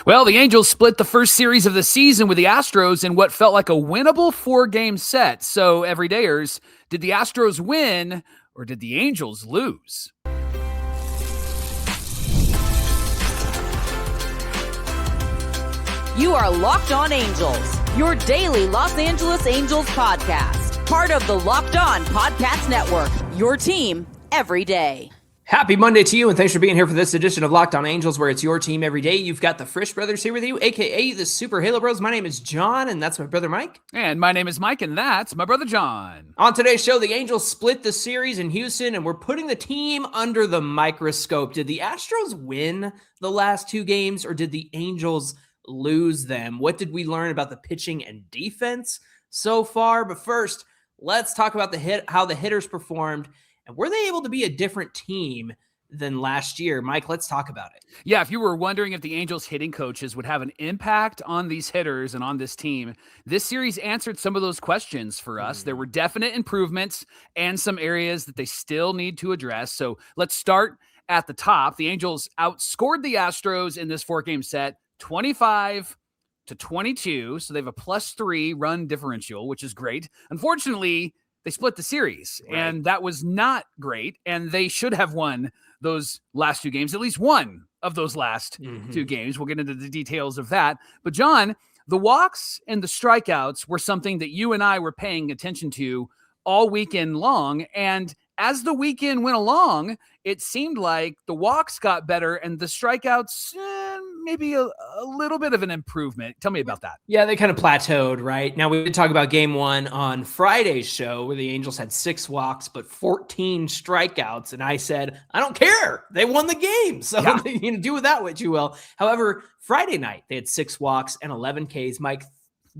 Well, the Angels split the first series of the season with the Astros in what felt like a winnable 4-game set. So, everydayers, did the Astros win or did the Angels lose? You are Locked On Angels, your daily Los Angeles Angels podcast. Part of the Locked On Podcast Network, your team every day. Happy Monday to you, and thanks for being here for this edition of Locked On Angels, where it's your team every day. You've got the Frisch Brothers here with you, a.k.a. the Super Halo Bros. My name is John, and that's my brother Mike. And my name is Mike, and that's my brother John. On today's show, the Angels split the series in Houston, and we're putting the team under the microscope. Did the Astros win the last 2 games, or did the Angels lose them? What did we learn about the pitching and defense so far? But first, let's talk about how the hitters performed. And were they able to be a different team than last year? Mike, let's talk about it. Yeah, if you were wondering if the Angels hitting coaches would have an impact on these hitters and on this team, this series answered some of those questions for us. There were definite improvements and some areas that they still need to address. So let's start at the top. The Angels outscored the Astros in this 4-game set 25-22. So they have a +3 run differential, which is great. Unfortunately, they split the series, and that was not great, and they should have won those last 2 games, at least one of those last 2 games. We'll get into the details of that. But, John, the walks and the strikeouts were something that you and I were paying attention to all weekend long, and as the weekend went along, it seemed like the walks got better and the strikeouts, maybe a little bit of an improvement. Tell me about that. Yeah, they kind of plateaued, right? Now, we did talk about game 1 on Friday's show where the Angels had 6 walks, but 14 strikeouts. And I said, I don't care. They won the game. So do with that what you will. However, Friday night, they had 6 walks and 11 Ks. Mike,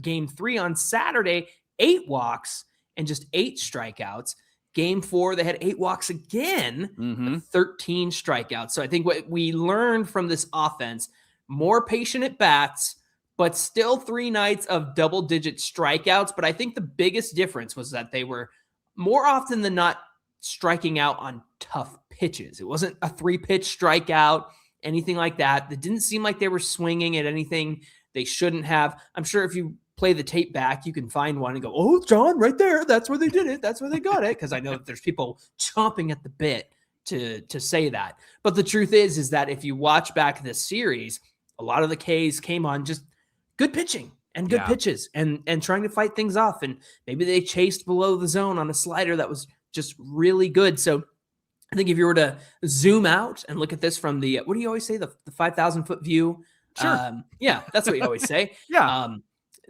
game 3 on Saturday, 8 walks and just 8 strikeouts. Game 4, they had 8 walks again, 13 strikeouts. So I think what we learned from this offense, more patient at bats, but still 3 nights of double-digit strikeouts. But I think the biggest difference was that they were more often than not striking out on tough pitches. It wasn't a 3-pitch strikeout, anything like that. It didn't seem like they were swinging at anything they shouldn't have. I'm sure if you play the tape back, you can find one and go, oh, John, right there. That's where they did it. That's where they got it. Because I know that there's people chomping at the bit to say that. But the truth is that if you watch back this series, a lot of the Ks came on just good pitching and good pitches and trying to fight things off. And maybe they chased below the zone on a slider that was just really good. So I think if you were to zoom out and look at this from the, what do you always say? The 5,000 foot view. Sure. Yeah, that's what you always say. Yeah.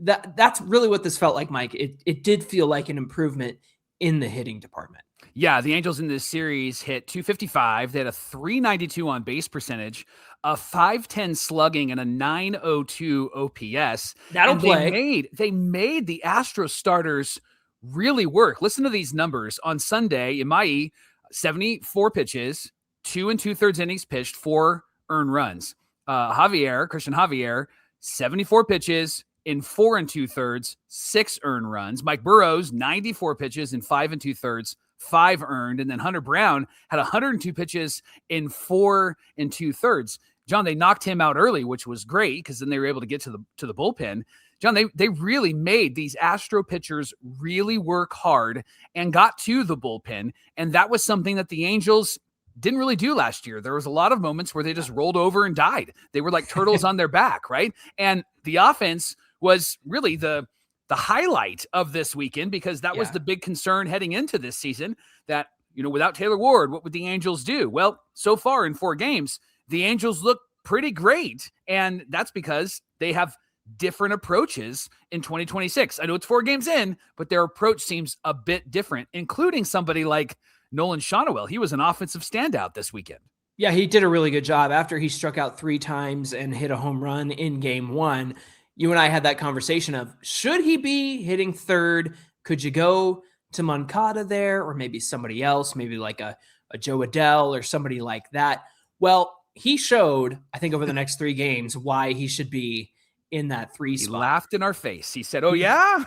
That's really what this felt like, Mike. It did feel like an improvement in the hitting department. Yeah, the Angels in this series hit .255. They had a .392 on base percentage, a .510 slugging, and a .902 OPS. That'll play. They made the Astros starters really work. Listen to these numbers. On Sunday, Imai, 74 pitches, 2 2/3 innings pitched, 4 earned runs. Christian Javier, 74 pitches, in 4 2/3, 6 earned runs. Mike Burrows, 94 pitches in 5 2/3, 5 earned. And then Hunter Brown had 102 pitches in 4 2/3. John, they knocked him out early, which was great because then they were able to get to the bullpen. John, they really made these Astro pitchers really work hard and got to the bullpen. And that was something that the Angels didn't really do last year. There was a lot of moments where they just rolled over and died. They were like turtles on their back, right? And the offense was really the highlight of this weekend because that was the big concern heading into this season that, without Taylor Ward, what would the Angels do? Well, so far in 4 games, the Angels look pretty great. And that's because they have different approaches in 2026. I know it's 4 games in, but their approach seems a bit different, including somebody like Nolan Schanuel. He was an offensive standout this weekend. Yeah, he did a really good job after he struck out 3 times and hit a home run in game 1. You and I had that conversation of, should he be hitting third? Could you go to Moncada there or maybe somebody else, maybe like a Joe Adele or somebody like that? Well, he showed, I think, over the next 3 games why he should be in that 3 spot. He laughed in our face. He said, oh, yeah?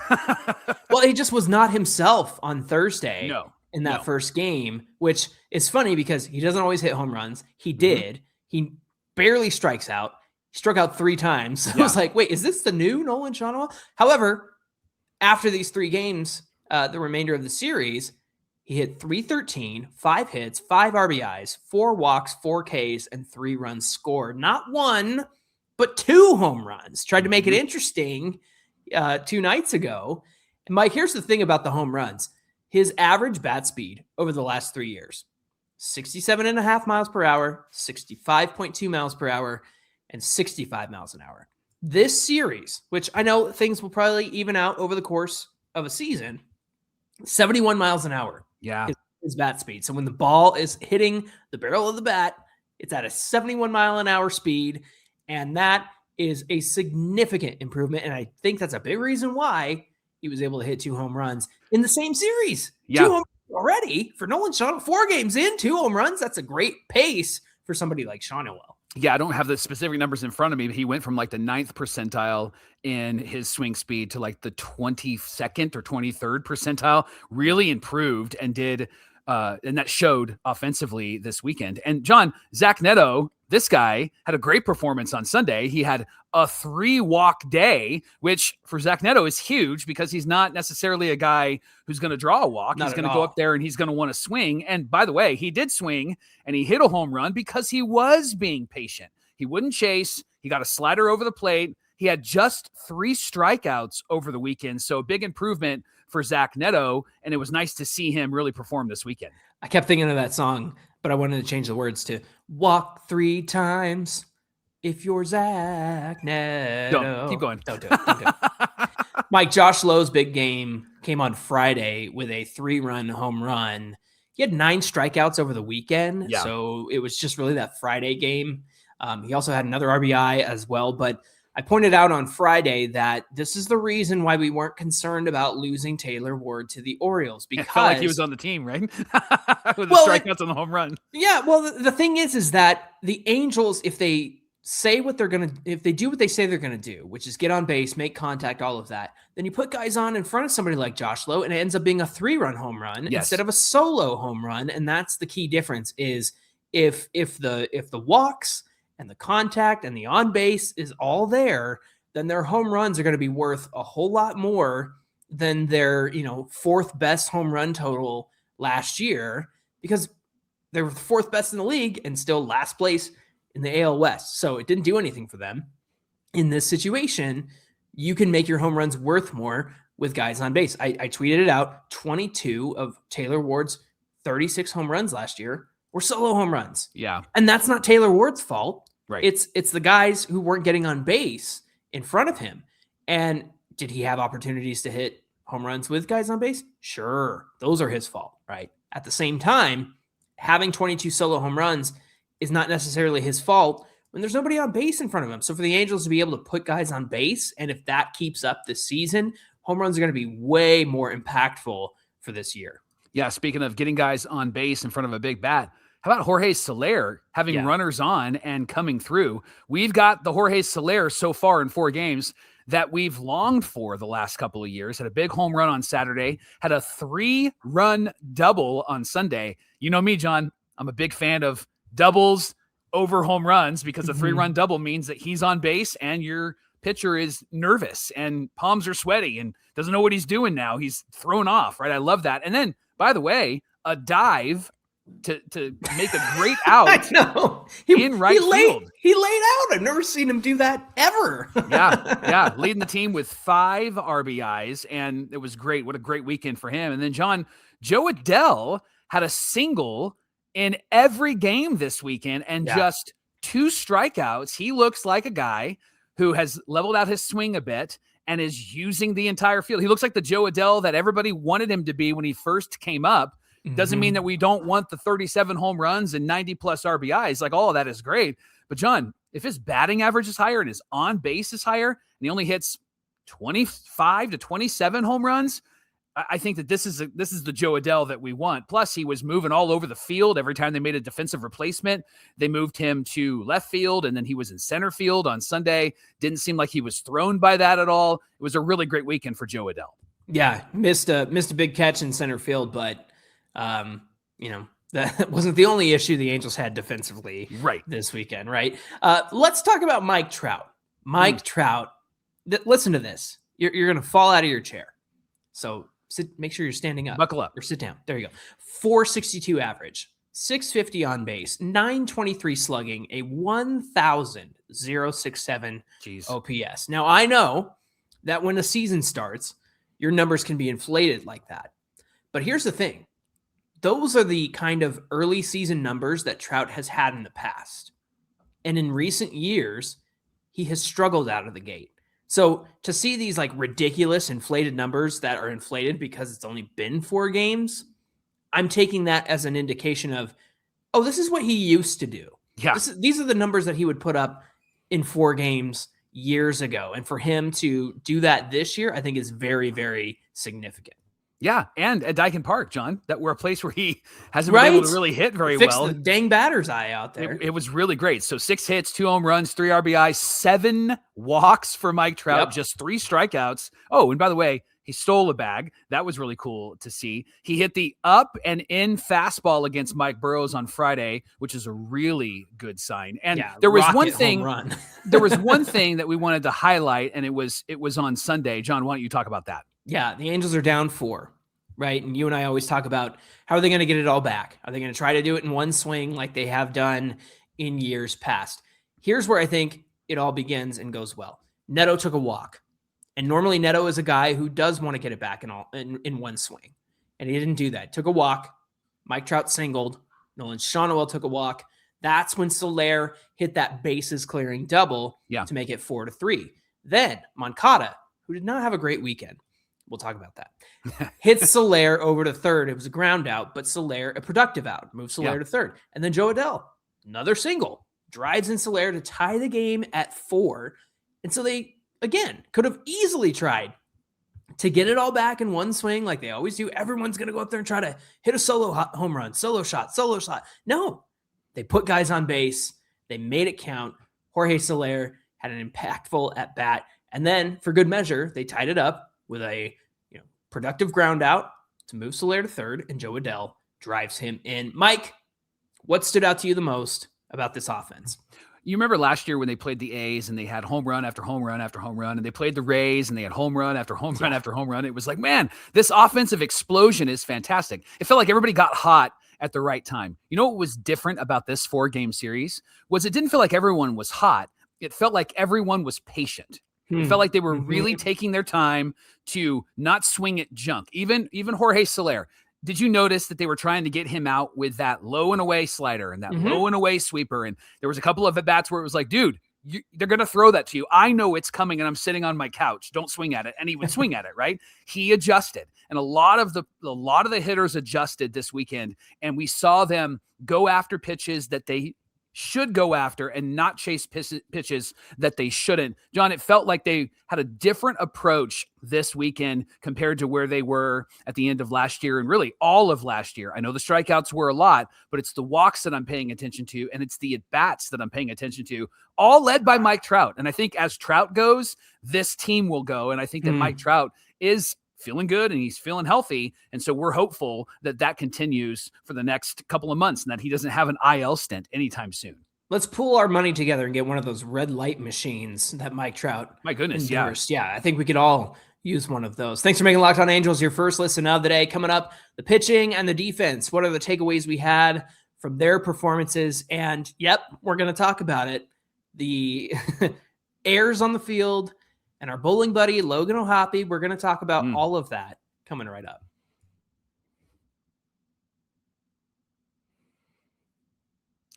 Well, he just was not himself on Thursday. No. In that first game, which is funny because he doesn't always hit home runs. He did. He barely strikes out. He struck out 3 times. Yeah. I was like, wait, is this the new Nolan Schanuel? However, after these 3 games, the remainder of the series, he hit .313, 5 hits, 5 RBIs, 4 walks, 4 Ks, and 3 runs scored. Not 1, but 2 home runs. Tried to make it interesting 2 nights ago. And Mike, here's the thing about the home runs. His average bat speed over the last 3 years, 67.5 miles per hour, 65.2 miles per hour, and 65 miles an hour. This series, which I know things will probably even out over the course of a season, 71 miles an hour. Yeah. His bat speed. So when the ball is hitting the barrel of the bat, it's at a 71 mile an hour speed. And that is a significant improvement. And I think that's a big reason why he was able to hit 2 home runs in the same series. Yeah. 2 home runs already for Nolan Schanuel. 4 games in, 2 home runs. That's a great pace for somebody like Schanuel. Yeah, I don't have the specific numbers in front of me, but he went from like the 9th percentile in his swing speed to like the 22nd or 23rd percentile. Really improved and did, and that showed offensively this weekend. And John, Zach Neto, this guy had a great performance on Sunday. He had a 3-walk day, which for Zach Neto is huge because he's not necessarily a guy who's going to draw a walk. He's going to go up there and he's going to want to swing. And by the way, he did swing and he hit a home run because he was being patient. He wouldn't chase. He got a slider over the plate. He had just 3 strikeouts over the weekend. So a big improvement for Zach Neto. And it was nice to see him really perform this weekend. I kept thinking of that song, but I wanted to change the words to walk 3 times if you're Zach Neto. Don't. Keep going. Don't do it. Don't do it. Mike, Josh Lowe's big game came on Friday with a 3-run home run. He had 9 strikeouts over the weekend. Yeah. So it was just really that Friday game. He also had another RBI as well, but I pointed out on Friday that this is the reason why we weren't concerned about losing Taylor Ward to the Orioles, because it felt like he was on the team, right? With the strikeouts on the home run. Yeah. Well, the thing is that the Angels, if they say what they're going to, if they do what they say they're going to do, which is get on base, make contact, all of that, then you put guys on in front of somebody like Josh Lowe and it ends up being a 3-run home run instead of a solo home run. And that's the key difference is if the walks and the contact and the on base is all there, then their home runs are going to be worth a whole lot more than their, 4th best home run total last year, because they were the 4th best in the league and still last place in the AL West. So it didn't do anything for them. In this situation, you can make your home runs worth more with guys on base. I tweeted it out. 22 of Taylor Ward's 36 home runs last year were solo home runs. Yeah. And that's not Taylor Ward's fault. Right. It's the guys who weren't getting on base in front of him. And did he have opportunities to hit home runs with guys on base? Sure. Those are his fault, right? At the same time, having 22 solo home runs is not necessarily his fault when there's nobody on base in front of him. So for the Angels to be able to put guys on base, and if that keeps up this season, home runs are going to be way more impactful for this year. Yeah, speaking of getting guys on base in front of a big bat, how about Jorge Soler having runners on and coming through? We've got the Jorge Soler so far in 4 games that we've longed for the last couple of years. Had a big home run on Saturday, had a 3-run double on Sunday. You know me, John, I'm a big fan of doubles over home runs because a 3-run double means that he's on base and your pitcher is nervous and palms are sweaty and doesn't know what he's doing now. He's thrown off, right? I love that. And then, by the way, a dive to make a great out. I know. In right field. He laid out. I've never seen him do that ever. Yeah. Leading the team with 5 RBIs, and it was great. What a great weekend for him. And then, John, Joe Adell had a single in every game this weekend and just 2 strikeouts. He looks like a guy who has leveled out his swing a bit and is using the entire field. He looks like the Joe Adell that everybody wanted him to be when he first came up. Doesn't mean that we don't want the 37 home runs and 90-plus RBIs. Like, all of that is great. But, John, if his batting average is higher and his on-base is higher and he only hits 25 to 27 home runs, I think that this is the Joe Adell that we want. Plus, he was moving all over the field every time they made a defensive replacement. They moved him to left field, and then he was in center field on Sunday. Didn't seem like he was thrown by that at all. It was a really great weekend for Joe Adell. Yeah, missed a big catch in center field, but That wasn't the only issue the Angels had defensively this weekend, right? Let's talk about Mike Trout. Mike Trout, listen to this. You're going to fall out of your chair. So make sure you're standing up. Buckle up. Or sit down. There you go. 462 average, 650 on base, 923 slugging, a 1,067 OPS. Now, I know that when the season starts, your numbers can be inflated like that. But here's the thing. Those are the kind of early season numbers that Trout has had in the past. And in recent years, he has struggled out of the gate. So to see these like ridiculous inflated numbers that are inflated because it's only been 4 games, I'm taking that as an indication of, oh, this is what he used to do. Yeah. These are the numbers that he would put up in 4 games years ago. And for him to do that this year, I think is very, very significant. Yeah, and at Dyken Park, John, that we're a place where he hasn't been able to really hit very well. The dang batter's eye out there. It was really great. So 6 hits, 2 home runs, 3 RBIs, 7 walks for Mike Trout, just 3 strikeouts. Oh, and by the way, he stole a bag. That was really cool to see. He hit the up and in fastball against Mike Burrows on Friday, which is a really good sign. And there was one thing. There was one thing that we wanted to highlight, and it was on Sunday. John, why don't you talk about that? Yeah, the Angels are down 4, right? And you and I always talk about how are they going to get it all back? Are they going to try to do it in one swing like they have done in years past? Here's where I think it all begins and goes well. Neto took a walk. And normally Neto is a guy who does want to get it back in one swing. And he didn't do that. Took a walk. Mike Trout singled. Nolan Schanuel took a walk. That's when Soler hit that bases clearing double to make it 4-3. Then Moncada, who did not have a great weekend, we'll talk about that, hits Soler over to third. It was a ground out, but Soler, a productive out, moves Soler to third. And then Joe Adell, another single, drives in Soler to tie the game at 4. And so they, again, could have easily tried to get it all back in one swing like they always do. Everyone's going to go up there and try to hit a solo home run, solo shot. No, they put guys on base. They made it count. Jorge Soler had an impactful at bat. And then for good measure, they tied it up with a productive ground out to move Soler to third, and Joe Adell drives him in. Mike, what stood out to you the most about this offense? You remember last year when they played the A's and they had home run after home run after home run, and they played the Rays and they had home run after home run after home run. It was like, man, this offensive explosion is fantastic. It felt like everybody got hot at the right time. You know what was different about this 4-game series was it didn't feel like everyone was hot. It felt like everyone was patient. It felt like they were really taking their time to not swing at junk. Even Jorge Soler. Did you notice that they were trying to get him out with that low and away slider and that low and away sweeper? And there was a couple of at-bats where it was like, dude, they're going to throw that to you. I know it's coming and I'm sitting on my couch. Don't swing at it. And he would swing at it, right? He adjusted. And a lot of the hitters adjusted this weekend. And we saw them go after pitches that they should go after and not chase pitches that they shouldn't. John, it felt like they had a different approach this weekend compared to where they were at the end of last year and really all of last year. I know the strikeouts were a lot, but it's the walks that I'm paying attention to, and it's the at-bats that I'm paying attention to, all led by Mike Trout. And I think as Trout goes, this team will go. And I think that Mike Trout is feeling good and he's feeling healthy. And so we're hopeful that that continues for the next couple of months and that he doesn't have an IL stint anytime soon. Let's pool our money together and get one of those red light machines that Mike Trout. My goodness. Endorsed. Yeah. I think we could all use one of those. Thanks for making Locked On Angels your first listen of the day. Coming up, the pitching and the defense. What are the takeaways we had from their performances? And we're going to talk about it. The errors on the field, and our bowling buddy, Logan O'Hoppe. We're going to talk about all of that coming right up.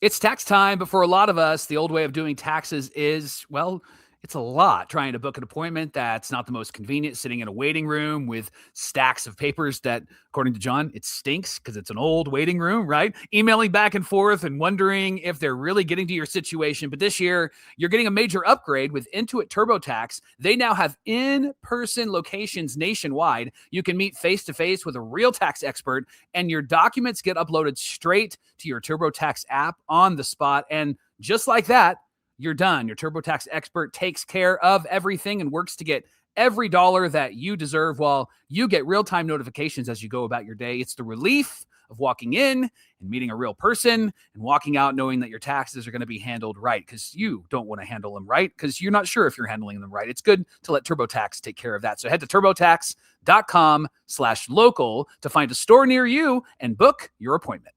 It's tax time, but for a lot of us, the old way of doing taxes is, well, it's a lot trying to book an appointment that's not the most convenient, sitting in a waiting room with stacks of papers that, according to John, it stinks because it's an old waiting room, right? Emailing back and forth and wondering if they're really getting to your situation. But this year, you're getting a major upgrade with Intuit TurboTax. They now have in-person locations nationwide. You can meet face-to-face with a real tax expert, and your documents get uploaded straight to your TurboTax app on the spot. And just like that, you're done. Your TurboTax expert takes care of everything and works to get every dollar that you deserve while you get real-time notifications as you go about your day. It's the relief of walking in and meeting a real person and walking out knowing that your taxes are going to be handled right, because you don't want to handle them right because you're not sure if you're handling them right. It's good to let TurboTax take care of that. So head to turbotax.com/local to find a store near you and book your appointment.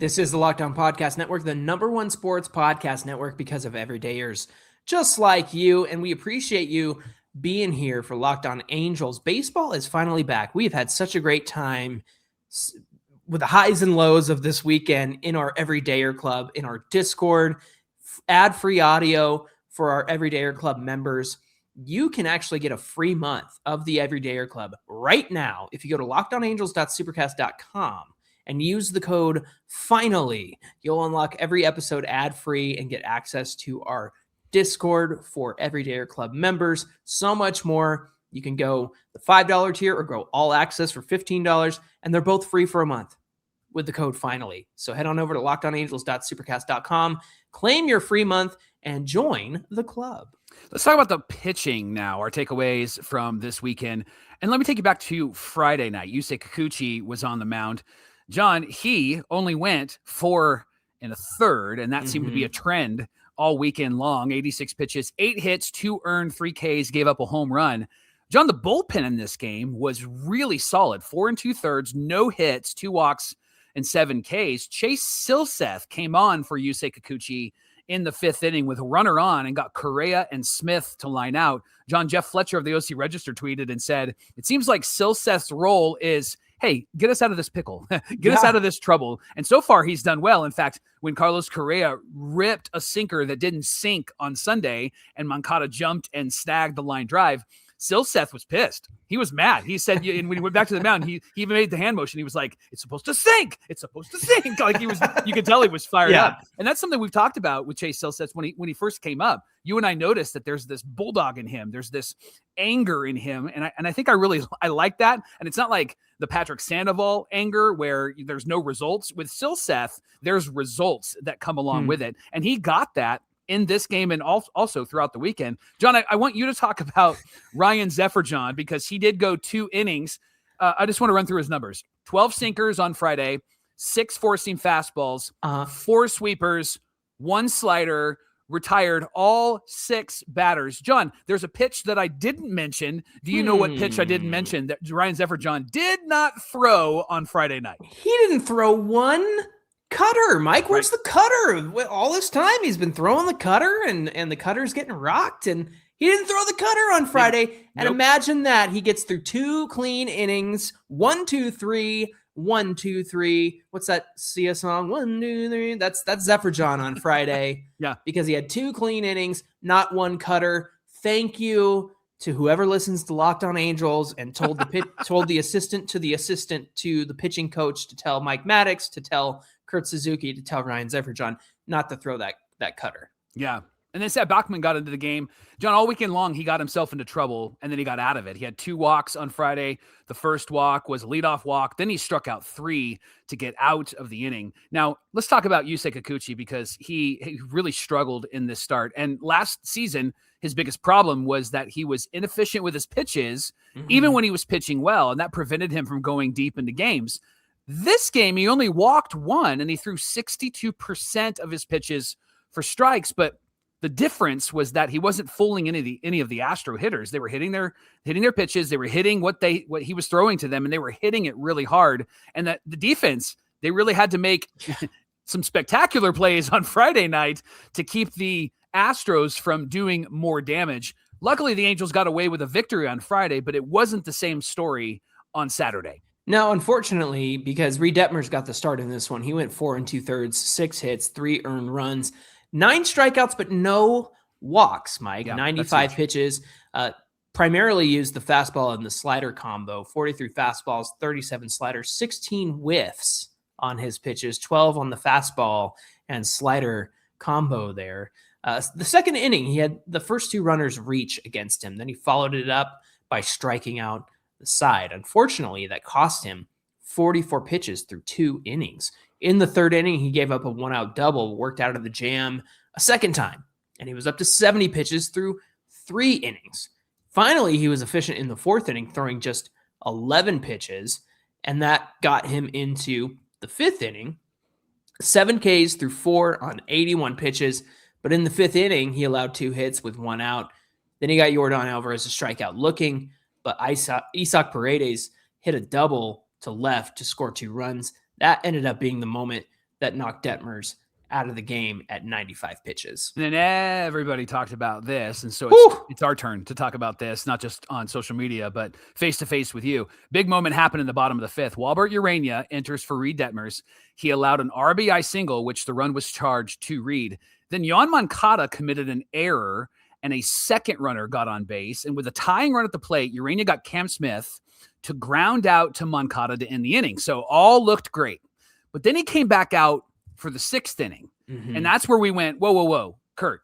This is the Locked On Podcast Network, the #1 sports podcast network because of everydayers just like you. And we appreciate you being here for Locked On Angels. Baseball is finally back. We've had such a great time with the highs and lows of this weekend in our Everydayer Club, in our Discord, ad-free audio for our Everydayer Club members. You can actually get a free month of the Everydayer Club right now if you go to lockedonangels.supercast.com. and use the code FINALLY. You'll unlock every episode ad-free and get access to our Discord for Everydayer Club members. So much more. You can go the $5 tier or go all access for $15, and they're both free for a month with the code FINALLY. So head on over to lockedonangels.supercast.com, claim your free month, and join the club. Let's talk about the pitching now, our takeaways from this weekend. And let me take you back to Friday night. Yusei Kikuchi was on the mound. John, he only went 4 1/3, and that seemed to be a trend all weekend long. 86 pitches, 8 hits, 2 earned, 3 Ks, gave up a home run. John, the bullpen in this game was really solid. 4 2/3, no hits, 2 walks, and 7 Ks. Chase Silseth came on for Yusei Kikuchi in the 5th inning with a runner on and got Correa and Smith to line out. John, Jeff Fletcher of the OC Register tweeted and said, it seems like Silseth's role is, hey, get us out of this pickle, get us out of this trouble. And so far he's done well. In fact, when Carlos Correa ripped a sinker that didn't sink on Sunday and Moncada jumped and snagged the line drive, Silseth was pissed. He was mad. He said, and when he went back to the mound, he even made the hand motion. He was like, it's supposed to sink. It's supposed to sink. Like you could tell he was fired up. And that's something we've talked about with Chase Silseth when he first came up. You and I noticed that there's this bulldog in him. There's this anger in him. And I think I like that. And it's not like the Patrick Sandoval anger where there's no results. With Silseth, there's results that come along with it. And he got that in this game and also throughout the weekend. John, I want you to talk about Ryan Zefferjon because he did go 2 innings. I just want to run through his numbers. 12 sinkers on Friday, 6 four-seam fastballs, 4 sweepers, 1 slider, retired all 6 batters. John, there's a pitch that I didn't mention. Do you know what pitch I didn't mention that Ryan Zefferjon did not throw on Friday night? He didn't throw one cutter. Mike, where's the cutter? All this time he's been throwing the cutter and the cutter's getting rocked and he didn't throw the cutter on Friday. And imagine that he gets through 2 clean innings. 1, 2, 3, 1, 2, 3. What's that Sia song? 1, 2, 3. That's Zefferjon on Friday. Because he had 2 clean innings, not 1 cutter. Thank you to whoever listens to Locked On Angels and told the assistant to the pitching coach to tell Mike Maddox, to tell Kurt Suzuki, to tell Ryan Zefferjon not to throw that cutter. Yeah. And then Seth Bachman got into the game. John, all weekend long, he got himself into trouble, and then he got out of it. He had 2 walks on Friday. The first walk was a leadoff walk. Then he struck out 3 to get out of the inning. Now, let's talk about Yusei Kikuchi because he really struggled in this start. And last season, his biggest problem was that he was inefficient with his pitches, even when he was pitching well, and that prevented him from going deep into games. This game, he only walked 1, and he threw 62% of his pitches for strikes, but the difference was that he wasn't fooling any of the Astro hitters. They were hitting their pitches. They were hitting what he was throwing to them, and they were hitting it really hard. And that the defense, they really had to make some spectacular plays on Friday night to keep the Astros from doing more damage. Luckily, the Angels got away with a victory on Friday, but it wasn't the same story on Saturday. No, unfortunately, because Reed Detmers got the start in this one. He went 4 2/3, 6 hits, 3 earned runs. 9 strikeouts, but no walks, Mike. 95 pitches. Primarily used the fastball and the slider combo. 43 fastballs, 37 sliders, 16 whiffs on his pitches, 12 on the fastball and slider combo there. The second inning, he had the first 2 runners reach against him. Then he followed it up by striking out the side. Unfortunately, that cost him 44 pitches through 2 innings. In the 3rd inning, he gave up a 1-out double, worked out of the jam a second time, and he was up to 70 pitches through 3 innings. Finally, he was efficient in the 4th inning, throwing just 11 pitches, and that got him into the 5th inning. 7 Ks through 4 on 81 pitches, but in the 5th inning, he allowed 2 hits with 1 out. Then he got Yordan Alvarez a strikeout looking, but Isaac Paredes hit a double to left to score 2 runs. That ended up being the moment that knocked Detmers out of the game at 95 pitches. And then everybody talked about this. And so it's our turn to talk about this, not just on social media, but face-to-face with you. Big moment happened in the bottom of the 5th. Walbert Ureña enters for Reed Detmers. He allowed an RBI single, which the run was charged to Reed. Then Yoán Moncada committed an error, and a second runner got on base. And with a tying run at the plate, Ureña got Cam Smith to ground out to Moncada to end the inning. So all looked great. But then he came back out for the 6th inning. Mm-hmm. And that's where we went, whoa, Kurt,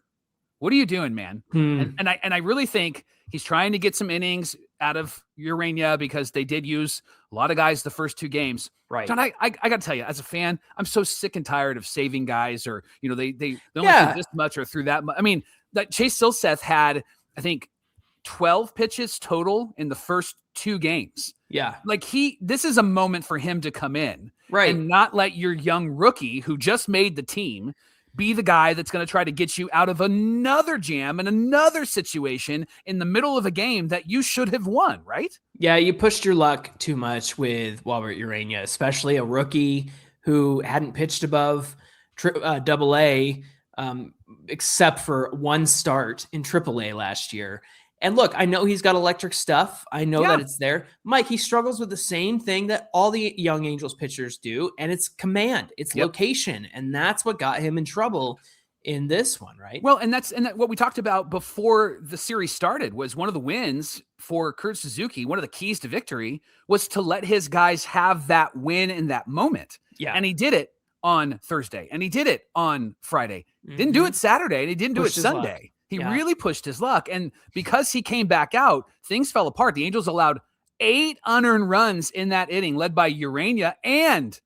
what are you doing, man? And I really think he's trying to get some innings out of Ureña because they did use a lot of guys the first 2 games. Right. John, I got to tell you, as a fan, I'm so sick and tired of saving guys or, they only threw this much or threw that much. I mean, that Chase Silseth had, I think, 12 pitches total in the first 2 games. Yeah. Like this is a moment for him to come in. Right. And not let your young rookie who just made the team be the guy that's going to try to get you out of another jam and another situation in the middle of a game that you should have won, right? Yeah, you pushed your luck too much with Walbert Ureña, especially a rookie who hadn't pitched above AA, except for 1 start in AAA last year. And look, I know he's got electric stuff. I know that it's there. Mike, he struggles with the same thing that all the young Angels pitchers do, and it's command, it's location, and that's what got him in trouble in this one, right? Well, and that's what we talked about before the series started was one of the wins for Kurt Suzuki. One of the keys to victory was to let his guys have that win in that moment. Yeah, and he did it on Thursday, and he did it on Friday. Didn't do it Saturday, and he didn't do it Sunday. He really pushed his luck. And because he came back out, things fell apart. The Angels allowed 8 unearned runs in that inning, led by Ureña and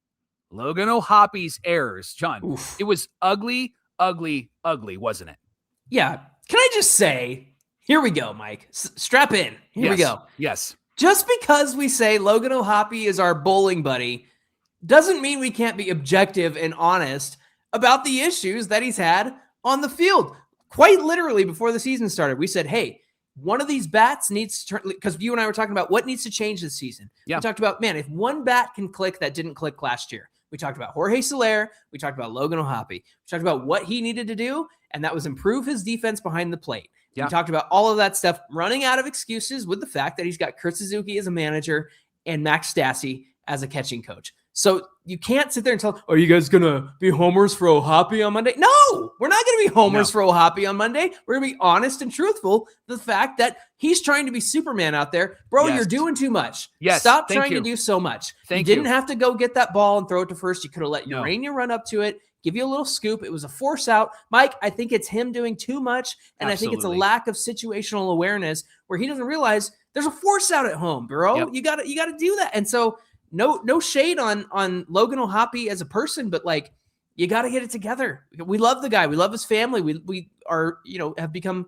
Logan O'Hoppe's errors. John, It was ugly, wasn't it? Yeah. Can I just say, here we go, Mike. Strap in. Here we go. Yes. Just because we say Logan O'Hoppe is our bowling buddy doesn't mean we can't be objective and honest about the issues that he's had on the field. Quite literally, before the season started, we said, hey, one of these bats needs to turn, because you and I were talking about what needs to change this season. Yeah. We talked about, man, if one bat can click that didn't click last year. We talked about Jorge Soler. We talked about Logan O'Hoppe. We talked about what he needed to do, and that was improve his defense behind the plate. Yeah. We talked about all of that stuff, running out of excuses with the fact that he's got Kurt Suzuki as a manager and Max Stassi as a catching coach. So you can't sit there and tell, are you guys going to be homers for O'Hoppe on Monday? No, we're not going to be homers for O'Hoppe on Monday. We're going to be honest and truthful. The fact that he's trying to be Superman out there. Bro, you're doing too much. Stop trying to do so much. You didn't have to go get that ball and throw it to first. You could have let Ureña run up to it, give you a little scoop. It was a force out. Mike, I think it's him doing too much, and I think it's a lack of situational awareness where he doesn't realize there's a force out at home, bro. You got to do that. And so no shade on Logan O'Hoppe as a person, but like you got to get it together. We love the guy. We love his family. We are, have become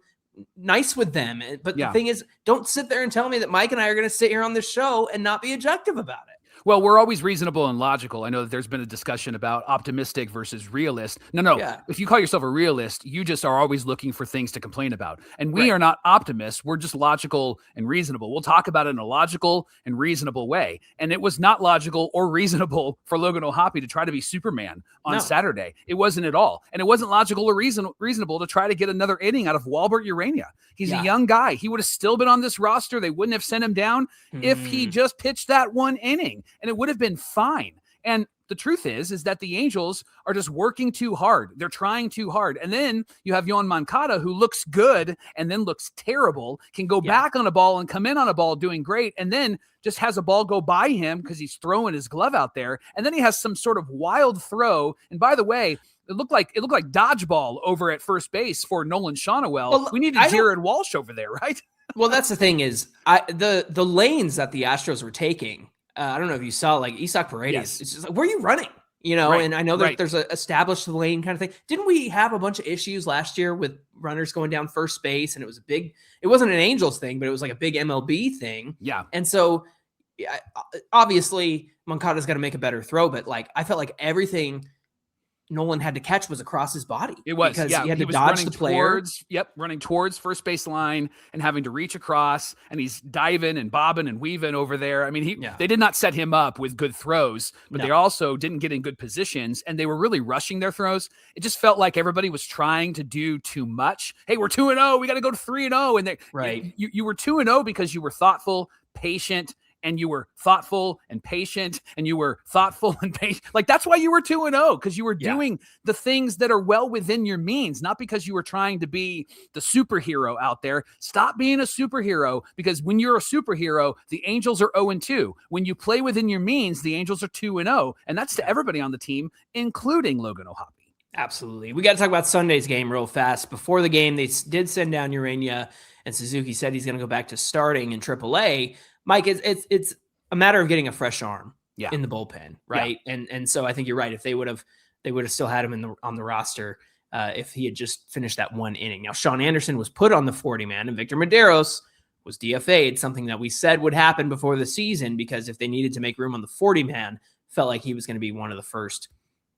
nice with them. But the thing is, don't sit there and tell me that Mike and I are going to sit here on this show and not be objective about it. Well, we're always reasonable and logical. I know that there's been a discussion about optimistic versus realist. No. Yeah. If you call yourself a realist, you just are always looking for things to complain about. And we are not optimists. We're just logical and reasonable. We'll talk about it in a logical and reasonable way. And it was not logical or reasonable for Logan O'Hoppe to try to be Superman on Saturday. It wasn't at all. And it wasn't logical or reasonable to try to get another inning out of Walbert Ureña. He's a young guy. He would have still been on this roster. They wouldn't have sent him down if he just pitched that one inning. And it would have been fine. And the truth is that the Angels are just working too hard. They're trying too hard. And then you have Yoán Moncada, who looks good and then looks terrible, can go back on a ball and come in on a ball doing great, and then just has a ball go by him because he's throwing his glove out there. And then he has some sort of wild throw. And by the way, it looked like dodgeball over at first base for Nolan Schanuel. Well, we needed Jared Walsh over there, right? Well, that's the thing is the lanes that the Astros were taking. I don't know if you saw, like, Isaac Paredes. It's just like, where are you running? And I know that there's a established lane kind of thing. Didn't we have a bunch of issues last year with runners going down first base? And it was it wasn't an Angels thing, but it was like a big MLB thing. Yeah. And so yeah, obviously Moncada's got to make a better throw, but like I felt like everything Nolan had to catch was across his body. It was, because yeah. he had to was dodge the player. Running towards first base line and having to reach across, and he's diving and bobbing and weaving over there. I mean, they did not set him up with good throws, but they also didn't get in good positions, and they were really rushing their throws. It just felt like everybody was trying to do too much. Hey, we're 2-0. We got to go to 3-0. And you were 2-0 because you were thoughtful, patient, and you were thoughtful and patient, and you were thoughtful and patient. Like, that's why you were 2-0, because you were doing the things that are well within your means, not because you were trying to be the superhero out there. Stop being a superhero, because when you're a superhero, the Angels are 0-2. When you play within your means, the Angels are 2-0. And that's to everybody on the team, including Logan O'Hoppe. Absolutely. We got to talk about Sunday's game real fast. Before the game, they did send down Ureña, and Suzuki said he's going to go back to starting in AAA. Mike, it's a matter of getting a fresh arm in the bullpen, right? Yeah. And so I think you're right. If they would have still had him on the roster if he had just finished that one inning. Now, Sean Anderson was put on the 40-man, and Victor Medeiros was DFA'd, something that we said would happen before the season, because if they needed to make room on the 40-man, felt like he was going to be one of the first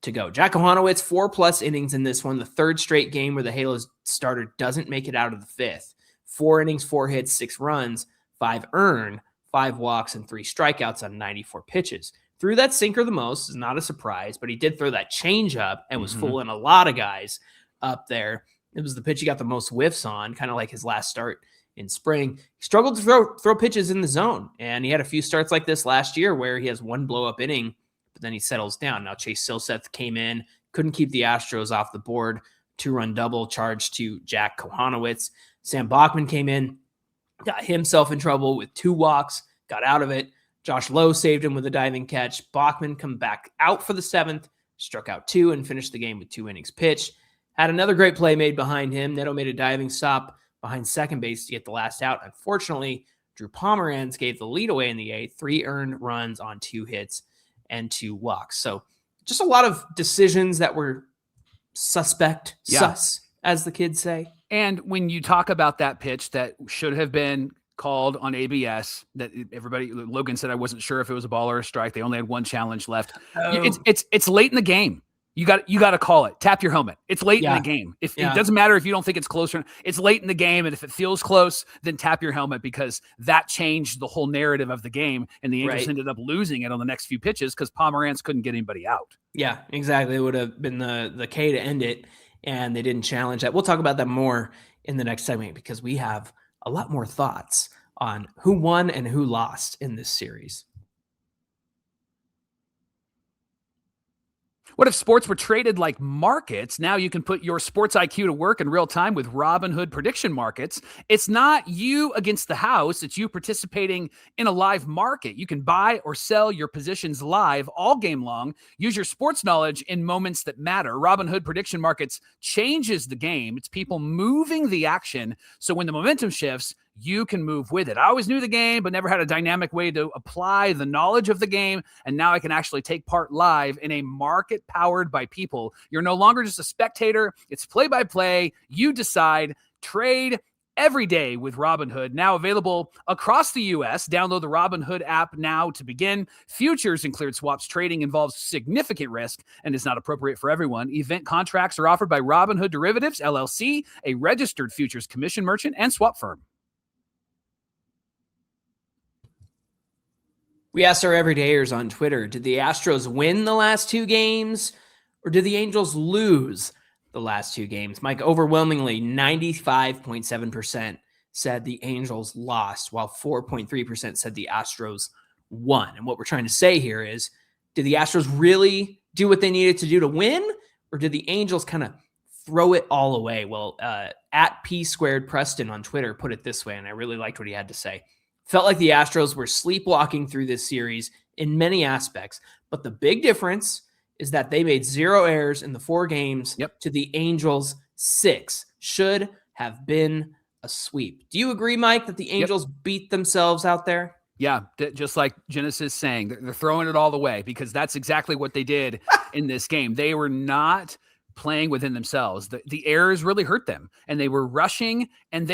to go. Jack Kohanowitz, 4+ innings in this one, the third straight game where the Halos starter doesn't make it out of the fifth. 4 innings, 4 hits, 6 runs, 5 earned, 5 walks, and 3 strikeouts on 94 pitches. Threw that sinker the most, is not a surprise, but he did throw that changeup and was fooling a lot of guys up there. It was the pitch he got the most whiffs on, kind of like his last start in spring. He struggled to throw pitches in the zone, and he had a few starts like this last year where he has 1 blow-up inning, but then he settles down. Now Chase Silseth came in, couldn't keep the Astros off the board. 2-run double charged to Jack Kohanowitz. Sam Bachman came in, got himself in trouble with 2 walks, got out of it. Josh Lowe saved him with a diving catch. Bachman come back out for the 7th, struck out 2, and finished the game with 2 innings pitched. Had another great play made behind him. Neto made a diving stop behind second base to get the last out. Unfortunately, Drew Pomeranz gave the lead away in the 8th, 3 earned runs on 2 hits and 2 walks. So just a lot of decisions that were sus, as the kids say. And when you talk about that pitch that should have been called on ABS, that Logan said, I wasn't sure if it was a ball or a strike. They only had 1 challenge left. It's late in the game. You got to call it. Tap your helmet. It's late in the game. It doesn't matter if you don't think it's closer. It's late in the game, and if it feels close, then tap your helmet, because that changed the whole narrative of the game, and the Angels ended up losing it on the next few pitches because Pomeranz couldn't get anybody out. Yeah, exactly. It would have been the K to end it, and they didn't challenge that. We'll talk about that more in the next segment, because we have a lot more thoughts on who won and who lost in this series. What if sports were traded like markets? Now you can put your sports IQ to work in real time with Robinhood prediction markets. It's not you against the house. It's you participating in a live market. You can buy or sell your positions live all game long. Use your sports knowledge in moments that matter. Robinhood prediction markets changes the game. It's people moving the action. So when the momentum shifts, you can move with it. I always knew the game, but never had a dynamic way to apply the knowledge of the game. And now I can actually take part live in a market powered by people. You're no longer just a spectator. It's play-by-play. You decide. Trade every day with Robinhood, now available across the U.S. Download the Robinhood app now to begin. Futures and cleared swaps trading involves significant risk and is not appropriate for everyone. Event contracts are offered by Robinhood Derivatives, LLC, a registered futures commission merchant and swap firm. We asked our everydayers on Twitter, did the Astros win the last 2 games, or did the Angels lose the last 2 games? Mike, overwhelmingly 95.7% said the Angels lost, while 4.3% said the Astros won. And what we're trying to say here is, did the Astros really do what they needed to do to win, or did the Angels kind of throw it all away? Well, at P2 Preston on Twitter put it this way, and I really liked what he had to say. Felt like the Astros were sleepwalking through this series in many aspects, but the big difference is that they made 0 errors in the 4 games to the Angels' 6. Should have been a sweep. Do you agree, Mike, that the Angels beat themselves out there? Yeah, just like Genesis saying, they're throwing it all the way, because that's exactly what they did in this game. They were not playing within themselves. The errors really hurt them, and they were rushing, and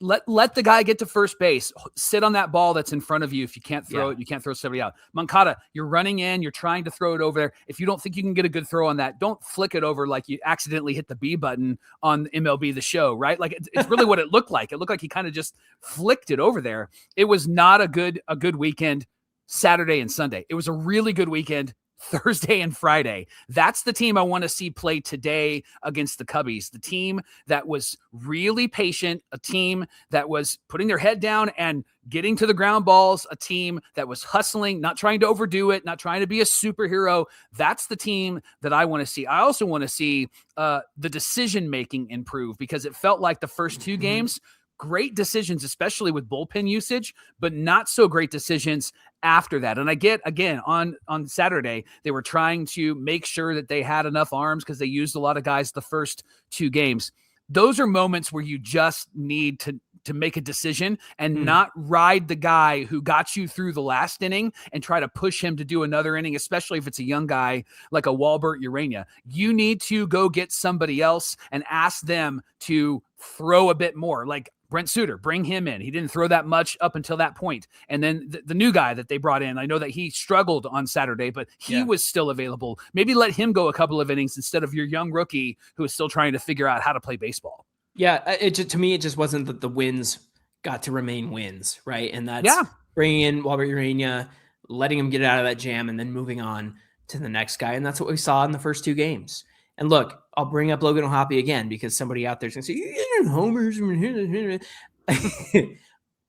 let the guy get to first base, sit on that ball that's in front of you. If you can't throw it, you can't throw somebody out. Moncada, you're running in, you're trying to throw it over there. If you don't think you can get a good throw on that, don't flick it over like you accidentally hit the B button on MLB The Show, right? Like it's really what it looked like. It looked like he kind of just flicked it over there. It was not a good weekend Saturday and Sunday. It was a really good weekend Thursday and Friday. That's the team I want to see play today against the Cubbies. The team that was really patient, a team that was putting their head down and getting to the ground balls, a team that was hustling, not trying to overdo it, not trying to be a superhero. That's the team that I want to see. I also want to see the decision-making improve, because it felt like the first two games, great decisions, especially with bullpen usage, but not so great decisions after that. And I get, again, on Saturday, they were trying to make sure that they had enough arms because they used a lot of guys the first two games. Those are moments where you just need to make a decision and not ride the guy who got you through the last inning and try to push him to do another inning, especially if it's a young guy like a Walbert Ureña. You need to go get somebody else and ask them to throw a bit more. Like Brent Suter, bring him in. He didn't throw that much up until that point. And then the new guy that they brought in, I know that he struggled on Saturday, but he was still available. Maybe let him go a couple of innings instead of your young rookie who is still trying to figure out how to play baseball. Yeah, to me, it just wasn't that the wins got to remain wins, right? And that's bringing in Walbert Ureña, letting him get out of that jam, and then moving on to the next guy. And that's what we saw in the first two games. And look, I'll bring up Logan O'Hoppe again because somebody out there is going to say, you're homers.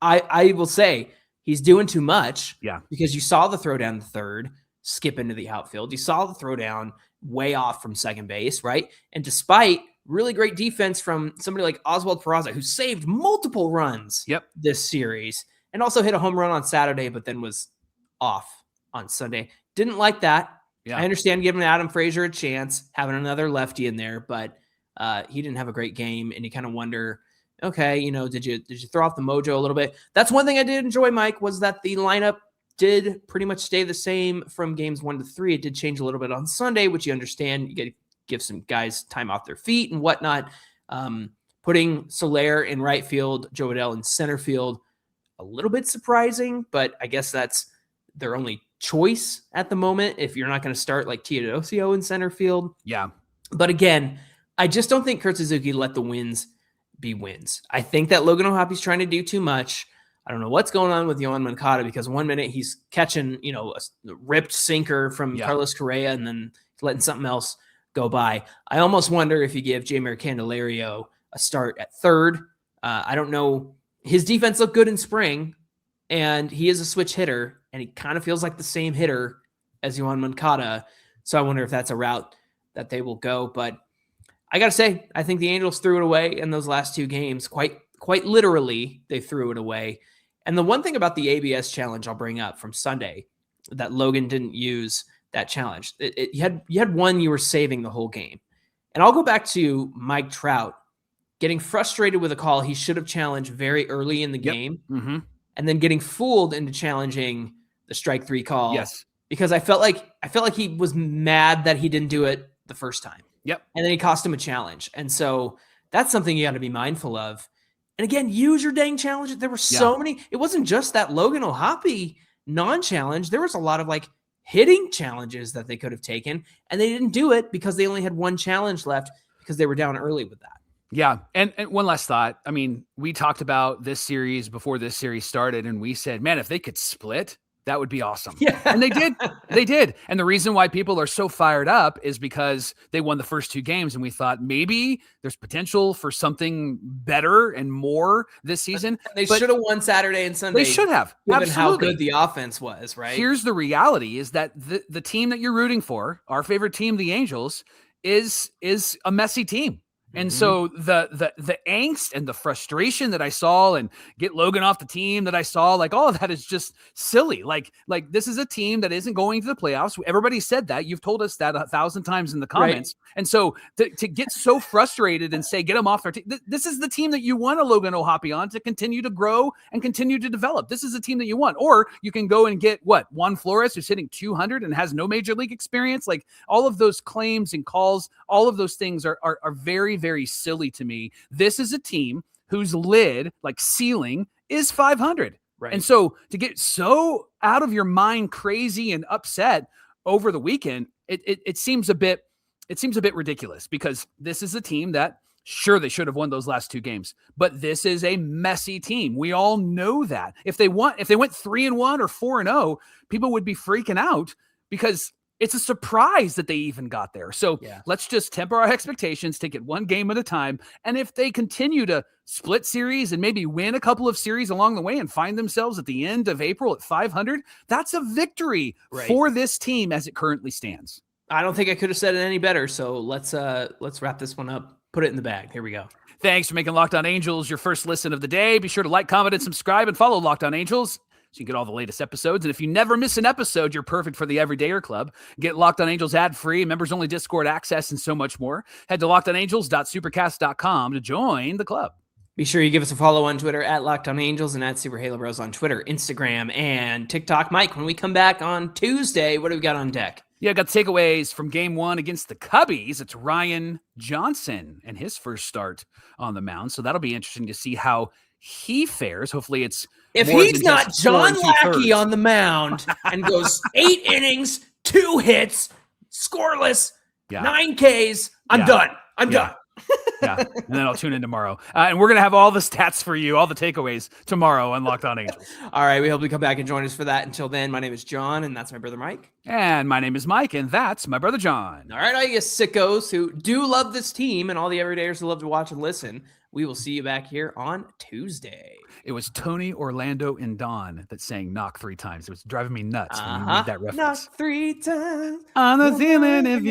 I will say he's doing too much because you saw the throw down the third, skip into the outfield. You saw the throw down way off from second base, right? And despite really great defense from somebody like Oswald Peraza, who saved multiple runs this series and also hit a home run on Saturday, but then was off on Sunday. Didn't like that. I understand giving Adam Frazier a chance, having another lefty in there, but he didn't have a great game, and you kind of wonder, okay, did you throw off the mojo a little bit? That's one thing I did enjoy, Mike, was that the lineup did pretty much stay the same from games 1 to 3. It did change a little bit on Sunday, which you understand. You got to give some guys time off their feet and whatnot. Putting Soler in right field, Joe Adell in center field, a little bit surprising, but I guess that's their only choice at the moment if you're not going to start like Teodosio in center field. Yeah. But again, I just don't think Kurt Suzuki let the wins be wins. I think that Logan O'Hoppe's trying to do too much. I don't know what's going on with Yoán Moncada, because 1 minute he's catching, a ripped sinker from Carlos Correa and then letting something else go by. I almost wonder if you give Jeimer Candelario a start at third. I don't know. His defense looked good in spring, and he is a switch hitter, and he kind of feels like the same hitter as Yoán Moncada. So I wonder if that's a route that they will go. But I got to say, I think the Angels threw it away in those last two games. Quite literally, they threw it away. And the one thing about the ABS challenge I'll bring up from Sunday that Logan didn't use that challenge. You had one you were saving the whole game. And I'll go back to Mike Trout getting frustrated with a call he should have challenged very early in the game. Mm-hmm. And then getting fooled into challenging the strike 3 call. Yes. Because I felt like he was mad that he didn't do it the first time. Yep. And then he cost him a challenge. And so that's something you got to be mindful of. And again, use your dang challenge. There were so many. It wasn't just that Logan O'Hoppe non-challenge. There was a lot of hitting challenges that they could have taken, and they didn't do it because they only had one challenge left because they were down early with that. Yeah. And one last thought. I mean, we talked about this series before this series started, and we said, man, if they could split, that would be awesome. Yeah. And they did. They did. And the reason why people are so fired up is because they won the first two games, and we thought maybe there's potential for something better and more this season. They should have won Saturday and Sunday. They should have. Given Absolutely. How good the offense was, right? Here's the reality is that the team that you're rooting for, our favorite team, the Angels, is a messy team. And so the angst and the frustration that I saw and get Logan off the team that I saw, like all of that is just silly. Like this is a team that isn't going to the playoffs. Everybody said that. You've told us that 1,000 times in the comments. Right. And so to get so frustrated and say, get them off their team. This is the team that you want a Logan O'Hoppe on to continue to grow and continue to develop. This is the team that you want. Or you can go and get Juan Flores, who's hitting 200 and has no major league experience. Like all of those claims and calls, all of those things are very, very silly to me. This is a team whose ceiling is 500. Right. And so to get so out of your mind crazy and upset over the weekend, it seems a bit ridiculous, because this is a team that sure they should have won those last 2 games, but this is a messy team. We all know that. If they went 3-1 or 4-0, people would be freaking out because it's a surprise that they even got there. So let's just temper our expectations, take it one game at a time. And if they continue to split series and maybe win a couple of series along the way and find themselves at the end of April at 500, that's a victory for this team as it currently stands. I don't think I could have said it any better. So let's wrap this one up. Put it in the bag. Here we go. Thanks for making Locked On Angels your first listen of the day. Be sure to like, comment, and subscribe, and follow Locked On Angels so you can get all the latest episodes. And if you never miss an episode, you're perfect for the Everydayer Club. Get Locked On Angels ad-free, members-only Discord access, and so much more. Head to lockedonangels.supercast.com to join the club. Be sure you give us a follow on Twitter at Locked On Angels and at Super Halo Bros on Twitter, Instagram, and TikTok. Mike, when we come back on Tuesday, what do we got on deck? Yeah, I got takeaways from game 1 against the Cubbies. It's Ryan Johnson and his first start on the mound. So that'll be interesting to see how he fares. Hhopefully if he's not John Lackey on the mound and goes 8 innings, 2 hits, scoreless, 9 Ks, I'm done. I'm done. Yeah, and then I'll tune in tomorrow. And we're going to have all the stats for you, all the takeaways tomorrow on Locked On Angels. All right, we hope you come back and join us for that. Until then, my name is John, and that's my brother Mike. And my name is Mike, and that's my brother John. All right, all you sickos who do love this team and all the everydayers who love to watch and listen, we will see you back here on Tuesday. It was Tony, Orlando, and Don that sang Knock 3 times. It was driving me nuts when you made that reference. Knock 3 times on the ceiling if you